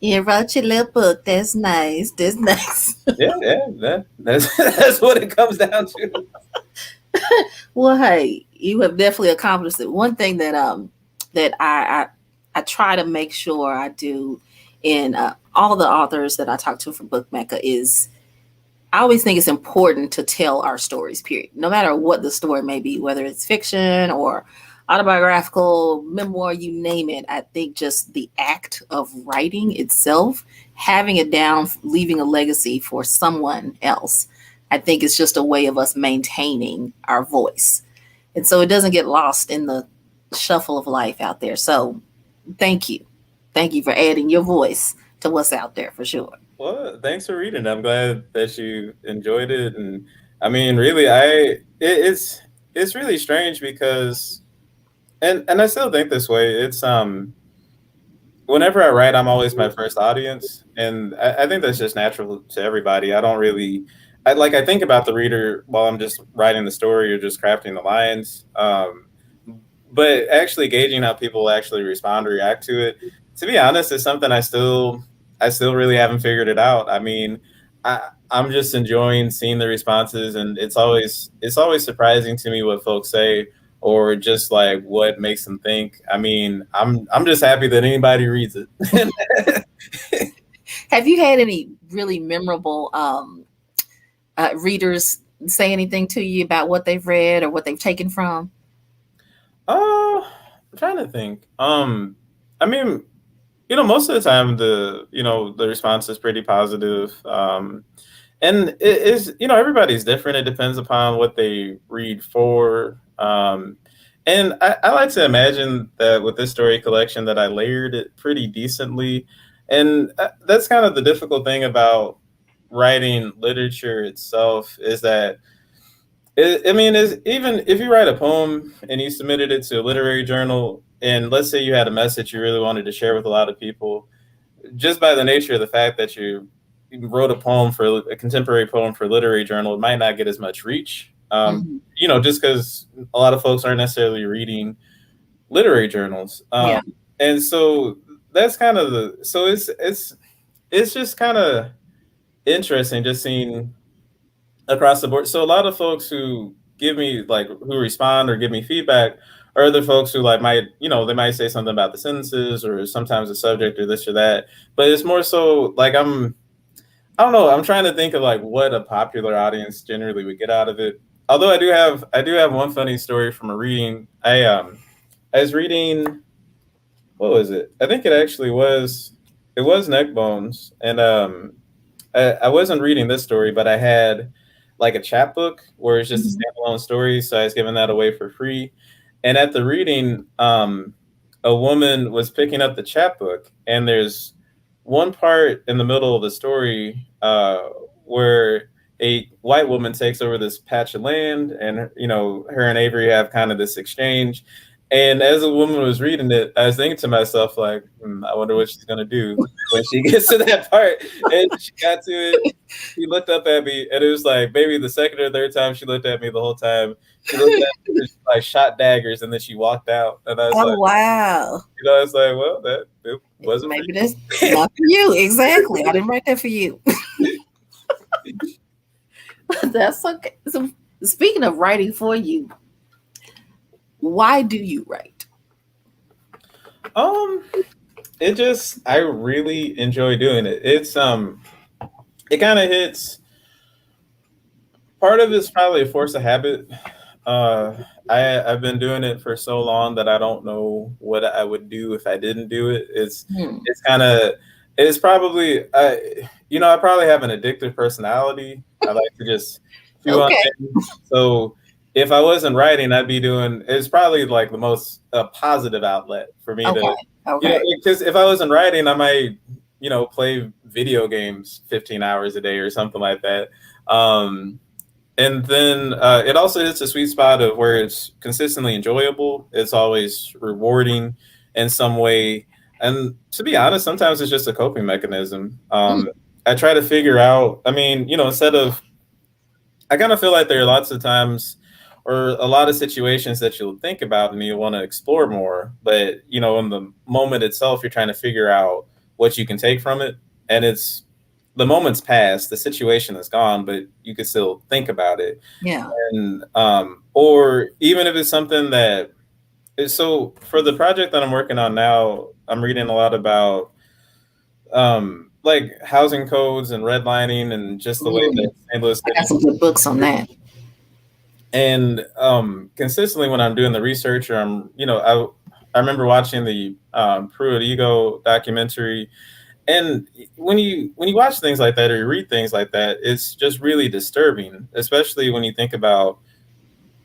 You wrote your little book. That's nice. That's nice. Yeah, yeah, that's that's what it comes down to. Well, hey, you have definitely accomplished it. One thing that I try to make sure I do in all the authors that I talk to for Book Mecca is I always think it's important to tell our stories, period. No matter what the story may be, whether it's fiction or autobiographical, memoir, you name it. I think just the act of writing itself, having it down, leaving a legacy for someone else, I think it's just a way of us maintaining our voice. And so it doesn't get lost in the shuffle of life out there. So thank you. Thank you for adding your voice to what's out there for sure. Well, thanks for reading. I'm glad that you enjoyed it, and I mean, really, it's really strange because, and I still think this way. It's whenever I write, I'm always my first audience, and I think that's just natural to everybody. I don't really, I think about the reader while I'm just writing the story or just crafting the lines. But actually gauging how people actually respond or react to it, to be honest, is something I still really haven't figured it out. I mean, I'm just enjoying seeing the responses, and it's always surprising to me what folks say or just like what makes them think. I mean, I'm just happy that anybody reads it. Have you had any really memorable readers say anything to you about what they've read or what they've taken from? I'm trying to think. I mean, most of the time the response is pretty positive. And it is, everybody's different. It depends upon what they read for. And I like to imagine that with this story collection that I layered it pretty decently. And that's kind of the difficult thing about writing literature itself is that I mean, is even if you write a poem and you submitted it to a literary journal, and let's say you had a message you really wanted to share with a lot of people, just by the nature of the fact that you wrote a contemporary poem for a literary journal, it might not get as much reach. Hmm. Just because a lot of folks aren't necessarily reading literary journals, Yeah. and so that's kind of the so it's just kind of interesting just seeing across the board. So a lot of folks who give me like who respond or give me feedback are other folks who like might they might say something about the sentences or sometimes the subject or this or that. But it's more so like I don't know. I'm trying to think of like what a popular audience generally would get out of it. Although I do have one funny story from a reading. I was reading what was it? I think it was Neck Bones, and I wasn't reading this story, but I had like a chapbook where it's just a Mhm. standalone story, so I was giving that away for free. And at the reading, a woman was picking up the chapbook, and there's one part in the middle of the story where a white woman takes over this patch of land, and her and Avery have kind of this exchange. And as a woman was reading it, I was thinking to myself, like, I wonder what she's gonna do when she gets to that part. And she got to it. She looked up at me, and it was like maybe the second or third time she looked at me the whole time. She looked at me, and she like shot daggers, and then she walked out. And Oh wow. I was like, well, that it wasn't for Maybe that's you. not for you. Exactly. I didn't write that for you. That's okay. So speaking of writing for you, why do you write? um, it just I really enjoy doing it. It kind of hits. Part of it's probably a force of habit. Uh, I've been doing it for so long that I don't know what I would do if I didn't do it. Hmm. It's kind of it's probably I probably have an addictive personality. I like to just chew on Okay. things. So if I wasn't writing, I'd be doing. It's probably like the most positive outlet for me Okay. to, Okay. because if I wasn't writing, I might play video games 15 hours a day or something like that. Um, and then it also hits a sweet spot of where it's consistently enjoyable. It's always rewarding in some way. And to be honest, sometimes it's just a coping mechanism. Mm, I try to figure out, I mean, instead of, I kind of feel like there are lots of times or a lot of situations that you'll think about and you want to explore more. But, in the moment itself, you're trying to figure out what you can take from it. And the moment's passed, the situation is gone, but you can still think about it. yeah. And or even if it's something that is, so for the project that I'm working on now, I'm reading a lot about like housing codes and redlining and just the way Mm, that St. Louis I got City. some good books on that. And consistently when I'm doing the research, or I remember watching the Pruitt Ego documentary. And when you watch things like that or you read things like that, it's just really disturbing, especially when you think about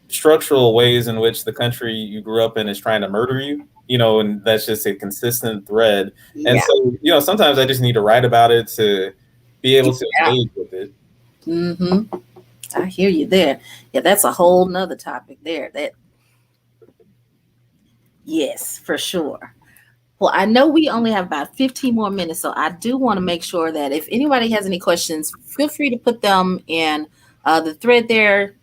structural ways in which the country you grew up in is trying to murder you. And that's just a consistent thread. And Yeah. so, sometimes I just need to write about it to be able Get to it out. engage with it. Hmm. I hear you there. Yeah, that's a whole nother topic there. That yes, for sure. Well, I know we only have about 15 more minutes, so I do want to make sure that if anybody has any questions, feel free to put them in the thread there.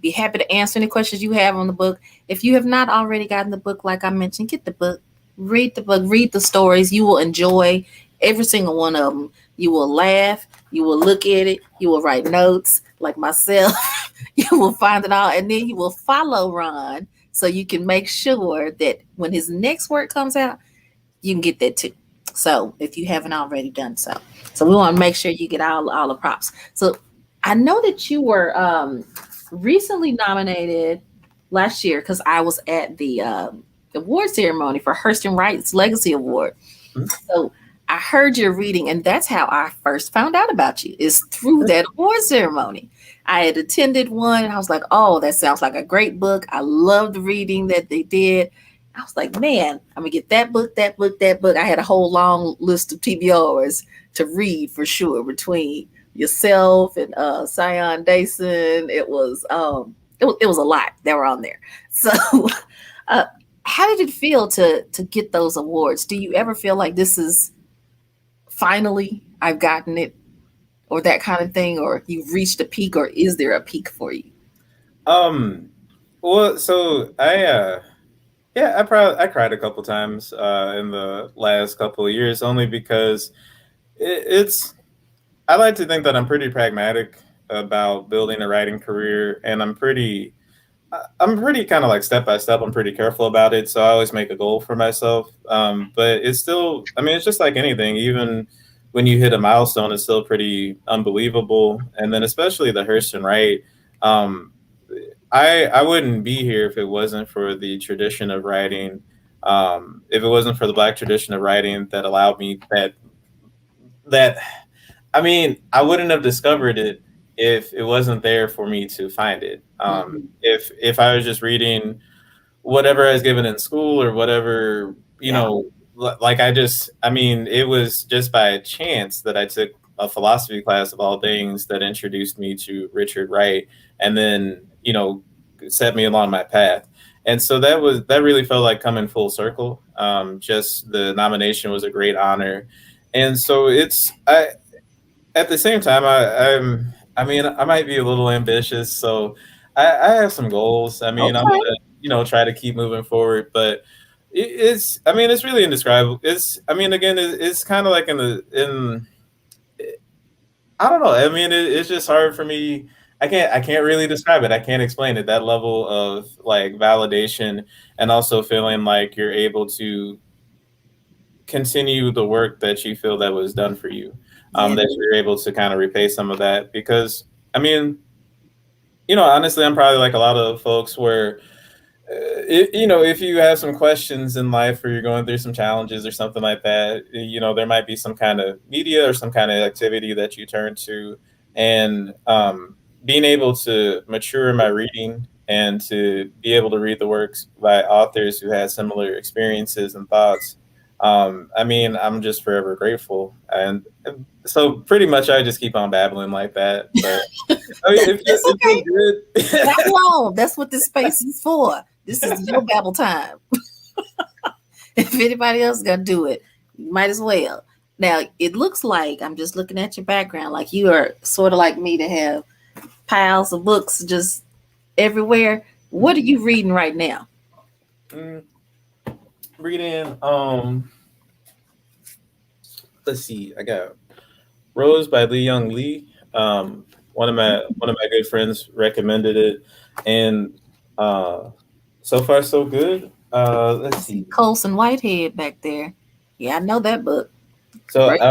Be happy to answer any questions you have on the book. If you have not already gotten the book, like I mentioned, get the book, read the stories. You will enjoy every single one of them. You will laugh, you will look at it, you will write notes like myself, you will find it all, and then you will follow Ron so you can make sure that when his next work comes out, you can get that too. So if you haven't already done so, we want to make sure you get all the props. So I know that you were recently nominated last year because I was at the award ceremony for Hurston Wright's Legacy Award. Mhm. So I heard your reading, and that's how I first found out about you is through that award ceremony. I had attended one, and I was like, "Oh, that sounds like a great book." I loved the reading that they did. I was like, "Man, I'm gonna get that book, that book, that book." I had a whole long list of TBRs to read for sure between yourself and Sion Dason. It was a lot that were on there. So, uh, how did it feel to get those awards? Do you ever feel like this is finally I've gotten it, or that kind of thing, or you've reached a peak, or is there a peak for you? Um, well, so yeah, I cried a couple times in the last couple of years, only because it's I like to think that I'm pretty pragmatic about building a writing career, and I'm pretty kind of like step by step. I'm pretty careful about it, so I always make a goal for myself. But it's still, I mean, it's just like anything. Even when you hit a milestone, it's still pretty unbelievable. And then especially the Hurston Wright, um, I wouldn't be here if it wasn't for the tradition of writing. If it wasn't for the Black tradition of writing that allowed me that I mean, I wouldn't have discovered it if it wasn't there for me to find it. Hmm. If I was just reading whatever I was given in school or whatever, Yeah. like I mean, it was just by chance that I took a philosophy class of all things that introduced me to Richard Wright, and then set me along my path. And so that really felt like coming full circle. Just the nomination was a great honor, and so it's I at the same time, I mean, I might be a little ambitious, so I have some goals. I mean, I'm Okay. gonna, try to keep moving forward, but it's, I mean, it's really indescribable. It's, I mean, again, it's kind of like I don't know. I mean, it's just hard for me. I can't really describe it. I can't explain it. That level of like validation, and also feeling like you're able to continue the work that you feel that was done for you, Yeah. that you're able to kind of repay some of that. Because I mean, honestly, I'm probably like a lot of folks where if you have some questions in life, or you're going through some challenges or something like that, there might be some kind of media or some kind of activity that you turn to. And being able to mature in my reading, and to be able to read the works by authors who had similar experiences and thoughts, I mean, I'm just forever grateful. And so pretty much I just keep on babbling like that. But I mean, That's it feels okay. good. Babble on. That's what this space is for. This is your babble time. If anybody else is gonna do it, you might as well. Now it looks like, I'm just looking at your background, like you are sort of like me, to have piles of books just everywhere. What are you reading right now? Mm, reading, let's see, I got Rose by Lee Young Lee. One of my good friends recommended it, and uh, so far so good. I Let's see see. Colson Whitehead back there. Yeah, I know that book. So Great.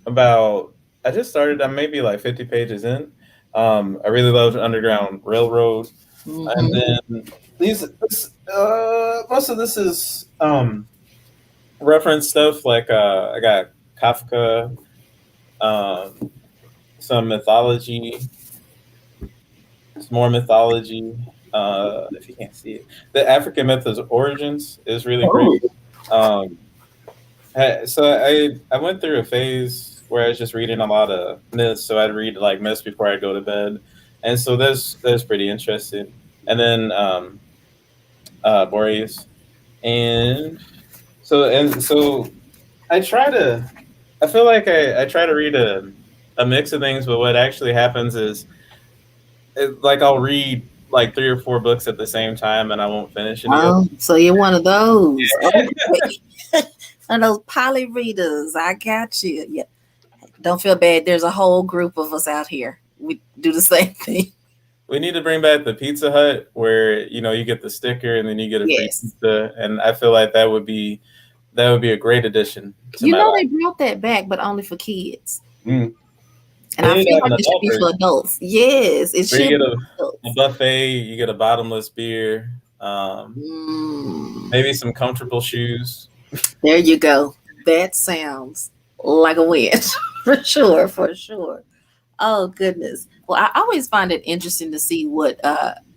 about I just started. I'm maybe like 50 pages in. I really loved Underground Railroad, and Mm-hmm. then most of this is reference stuff. Like I got Kafka, um, some mythology, some more mythology. If you can't see it, the African myth of origins is really great. Oh. Um, so I went through a phase where I was just reading a lot of myths. So I'd read like myths before I go to bed, and so that's pretty interesting. And then Boreas, and so I try to. I feel like I try to read a mix of things, but what actually happens is, like, I'll read like three or four books at the same time, and I won't finish any of Oh, so you're one of those. Okay. One of those poly readers. I got you. Yeah. Don't feel bad. There's a whole group of us out here. We do the same thing. We need to bring back the Pizza Hut where you get the sticker and then you get a free Yes. pizza, and I feel like that would be a great addition to You my know life. they brought that back, but only for kids. Mm. And They I need to feel have like an it should adult be for version adults. Yes, it where you should get be for a adults. buffet, you get a bottomless beer, Mm, maybe some comfortable shoes. there you go. That sounds like a win. For sure, for sure. Oh goodness. Well, I always find it interesting to see what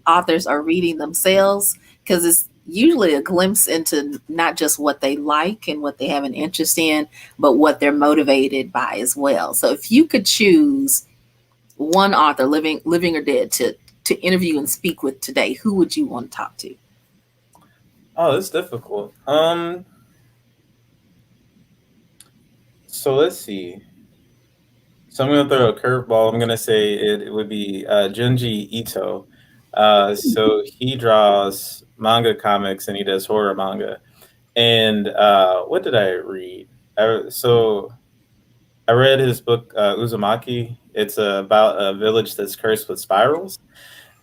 authors are reading themselves, because it's usually a glimpse into not just what they like and what they have an interest in, but what they're motivated by as well. So if you could choose one author, living or dead, to interview and speak with today, who would you want to talk to? Oh, that's difficult. So let's see. So I'm gonna throw a curveball. I'm gonna say it would be Junji Ito. So he draws manga comics and he does horror manga. And what did I read? So I read his book Uzumaki. It's about a village that's cursed with spirals,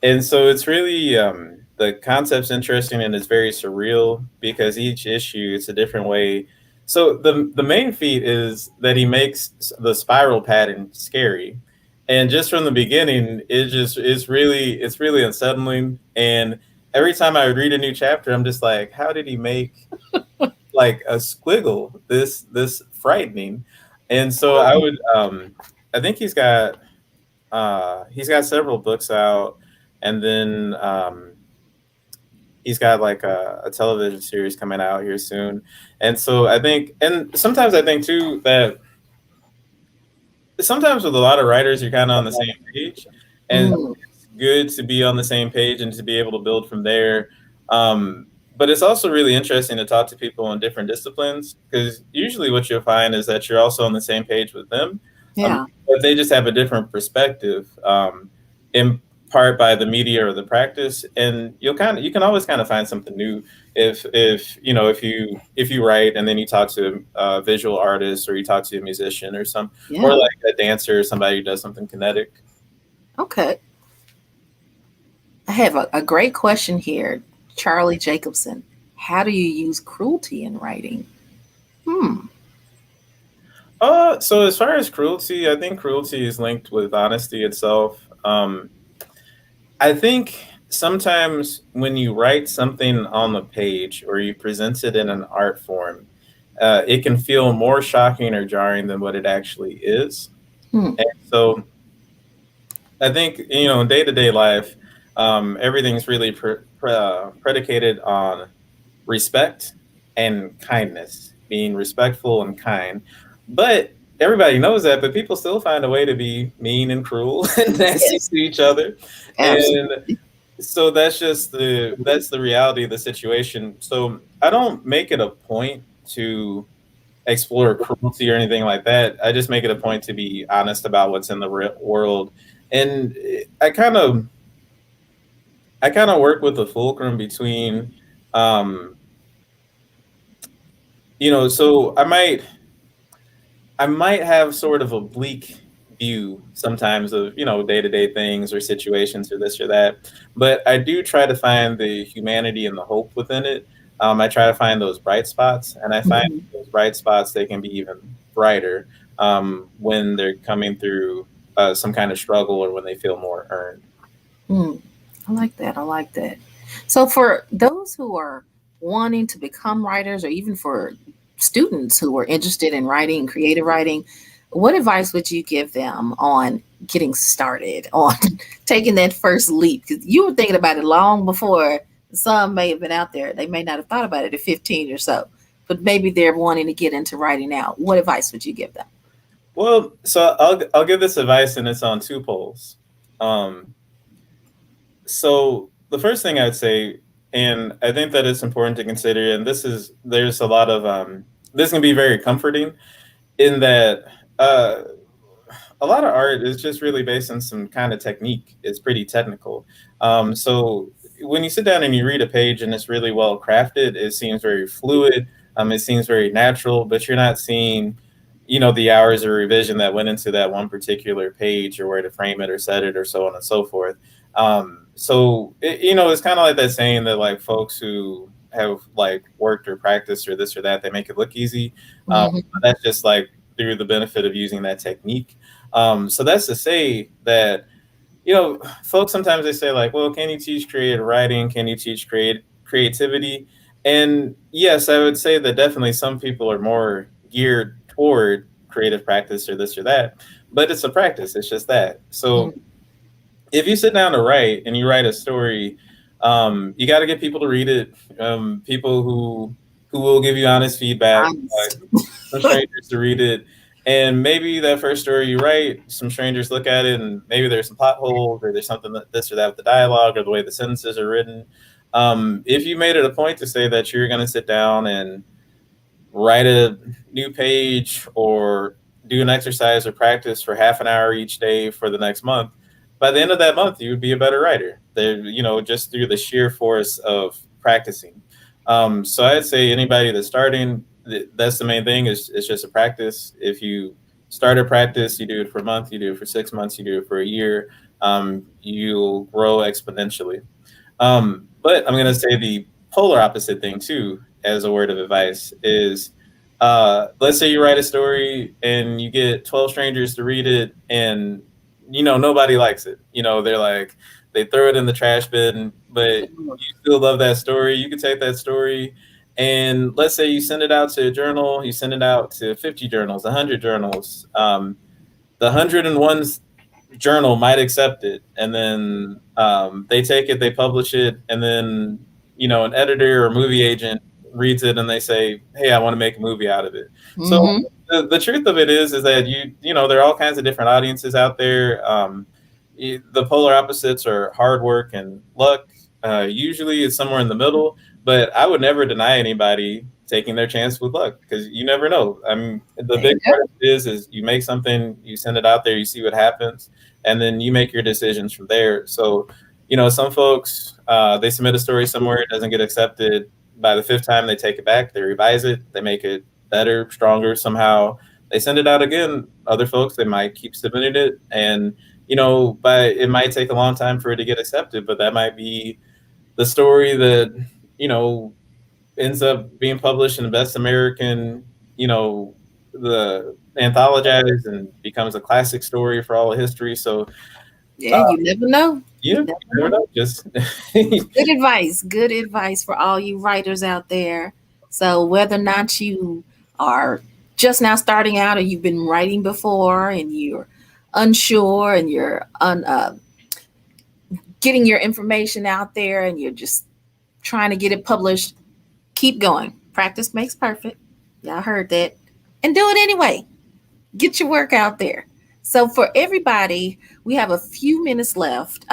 and so it's really the concept's interesting, and it's very surreal because each issue it's a different way. So the main feat is that he makes the spiral pattern scary, and just from the beginning, it's really unsettling. And every time I would read a new chapter, I'm just like, how did he make like a squiggle this frightening? And so I think he's got several books out, and then he's got like a television series coming out here soon. And so I think, and sometimes I think too that sometimes with a lot of writers, you're kind of on the same page, and Mm, it's good to be on the same page and to be able to build from there. But it's also really interesting to talk to people in different disciplines because usually what you'll find is that you're also on the same page with them, yeah, but they just have a different perspective, in part by the media or the practice, and you can always kind of find something new if you know if you write and then you talk to a visual artist or you talk to a musician or some or yeah. like a dancer or somebody who does something kinetic. Okay. I have a great question here. Charlie Jacobson. How do you use cruelty in writing? Hmm. So as far as cruelty, I think cruelty is linked with honesty itself. I think sometimes when you write something on the page or you present it in an art form, it can feel more shocking or jarring than what it actually is. Hmm. And so I think, you know, in day to day life, everything's really predicated on respect and kindness, being respectful and kind. But everybody knows that, but people still find a way to be mean and cruel and nasty Yes, to each other. And absolutely. so that's the reality of the situation. So I don't make it a point to explore cruelty or anything like that. I just make it a point to be honest about what's in the real world. And I kind of work with the fulcrum between um you know, so I might have sort of a bleak view sometimes of, you know, day-to-day things or situations or this or that, but I do try to find the humanity and the hope within it. I try to find those bright spots, and I find Mhm. those bright spots they can be even brighter when they're coming through some kind of struggle or when they feel more earned. Mm. I like that. I like that. So, for those who are wanting to become writers, or even for students who are interested in writing, creative writing, what advice would you give them on getting started, on taking that first leap? Because you were thinking about it long before some may have been out there. They may not have thought about it at 15 or so, but maybe they're wanting to get into writing now. What advice would you give them? Well, so I'll give this advice, and it's on two poles. Um, So the first thing I'd say, and I think that it's important to consider, and there's a lot of this can be very comforting in that uh, a lot of art is just really based on some kind of technique. It's pretty technical. So when you sit down and you read a page and it's really well crafted, it seems very fluid. It seems very natural, but you're not seeing, you know, the hours of revision that went into that one particular page or where to frame it or set it or so on and so forth. You know, it's kind of like that saying that like folks who have like worked or practiced or this or that, they make it look easy. Hmm. That's just like through the benefit of using that technique. So that's to say that, you know, folks sometimes they say like, well, can you teach creative writing? Can you teach creativity? And yes, I would say that definitely some people are more geared toward creative practice or this or that, but it's a practice. It's just that. So if you sit down to write and you write a story, you got to get people to read it. People who will give you honest feedback. Honest. Some strangers to read it. And maybe that first story you write, some strangers look at it and maybe there's some plot holes or there's something that this or that with the dialogue or the way the sentences are written. If you made it a point to say that you're going to sit down and write a new page or do an exercise or practice for half an hour each day for the next month, by the end of that month, you would be a better writer. There, you know, just through the sheer force of practicing. So I'd say anybody that's starting, that's the main thing. Is it's just a practice. If you start a practice, you do it for a month, you do it for 6 months, you do it for a year. You'll grow exponentially. But I'm going to say the polar opposite thing too, as a word of advice, is let's say you write a story and you get 12 strangers to read it, and you know nobody likes it. You know they're like they throw it in the trash bin, but you still love that story. You can take that story, and let's say you send it out to a journal, you send it out to 50 journals, 100 journals. The 101 journal might accept it, and then they take it, they publish it, and then you know an editor or movie agent reads it and they say, "Hey, I want to make a movie out of it." So Mm-hmm. the truth of it is that there are all kinds of different audiences out there. The polar opposites are hard work and luck. Usually, it's somewhere in the middle. But I would never deny anybody taking their chance with luck because you never know. I mean, the There you big go. part is you make something, you send it out there, you see what happens, and then you make your decisions from there. So, some folks they submit a story somewhere, it doesn't get accepted. By the fifth time, they take it back, they revise it, they make it better, stronger somehow. They send it out again. Other folks they might keep submitting it, and but it might take a long time for it to get accepted. But that might be the story that you know ends up being published in the Best American, the anthologized and becomes a classic story for all of history. So Yeah, you never know. You you never never know. know. Just Good advice. Good advice for all you writers out there. So, whether or not you are just now starting out or you've been writing before and you're unsure and getting your information out there and you're just trying to get it published, keep going. Practice makes perfect. Y'all heard that. And do it anyway. Get your work out there. So, for everybody, we have a few minutes left.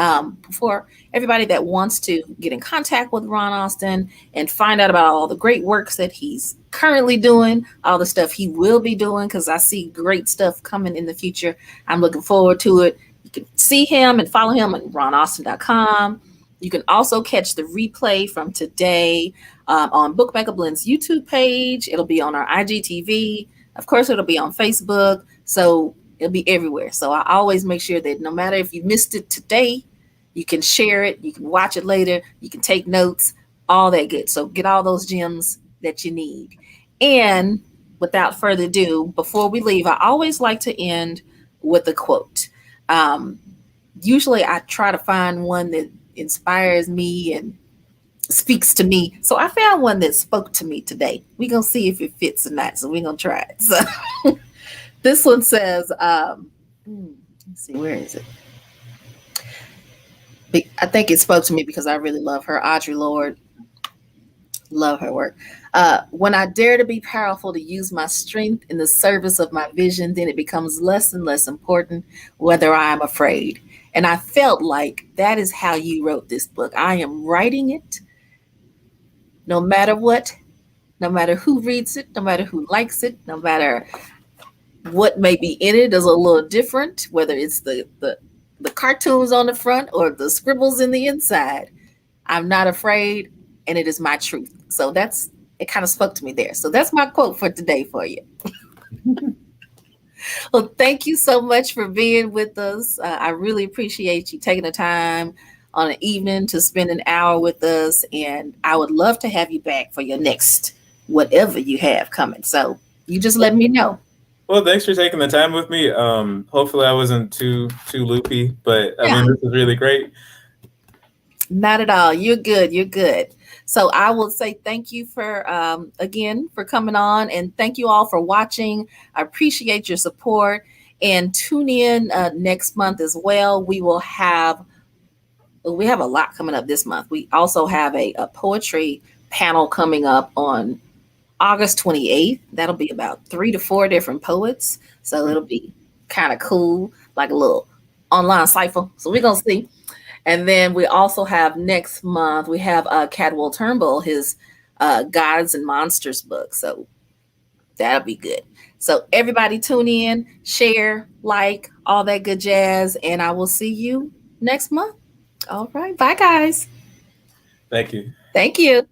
For everybody that wants to get in contact with Ron Austin and find out about all the great works that he's currently doing, all the stuff he will be doing, because I see great stuff coming in the future. I'm looking forward to it. You can see him and follow him at ronaustin.com. You can also catch the replay from today on Bookmaker Blend's YouTube page. It'll be on our IGTV. Of course, it'll be on Facebook. So it'll be everywhere. So I always make sure that no matter if you missed it today, you can share it, you can watch it later, you can take notes, all that good. So get all those gems that you need. And without further ado, before we leave, I always like to end with a quote. Um, Usually I try to find one that inspires me and speaks to me. So I found one that spoke to me today. We're going to see if it fits or not. So we're going to try it. So this one says, let's see, where is it? I think it spoke to me because I really love her. Audre Lorde, love her work. When I dare to be powerful, to use my strength in the service of my vision, then it becomes less and less important whether I am afraid. And I felt like that is how you wrote this book. I am writing it no matter what, no matter who reads it, no matter who likes it, no matter what may be in it is a little different, whether it's the cartoons on the front or the scribbles in the inside. I'm not afraid, and it is my truth. So that's it. Kind of spoke to me there. So that's my quote for today for you. Well, thank you so much for being with us. I really appreciate you taking the time on an evening to spend an hour with us, and I would love to have you back for your next whatever you have coming. So you just let me know. well, thanks for taking the time with me. Hopefully, I wasn't too loopy, but I Yeah. mean, this is really great. Not at all. You're good. You're good. So I will say thank you for again for coming on, and thank you all for watching. I appreciate your support, and tune in next month as well. We have a lot coming up this month. We also have a poetry panel coming up on August 28th. That'll be about 3 to 4 different poets. So it'll be kind of cool, like a little online cipher. So we're gonna see. And then we also have next month, we have Cadwell Turnbull, his Gods and Monsters book. So that'll be good. So everybody tune in, share, like, all that good jazz. And I will see you next month. All right. Bye, guys. Thank you. Thank you.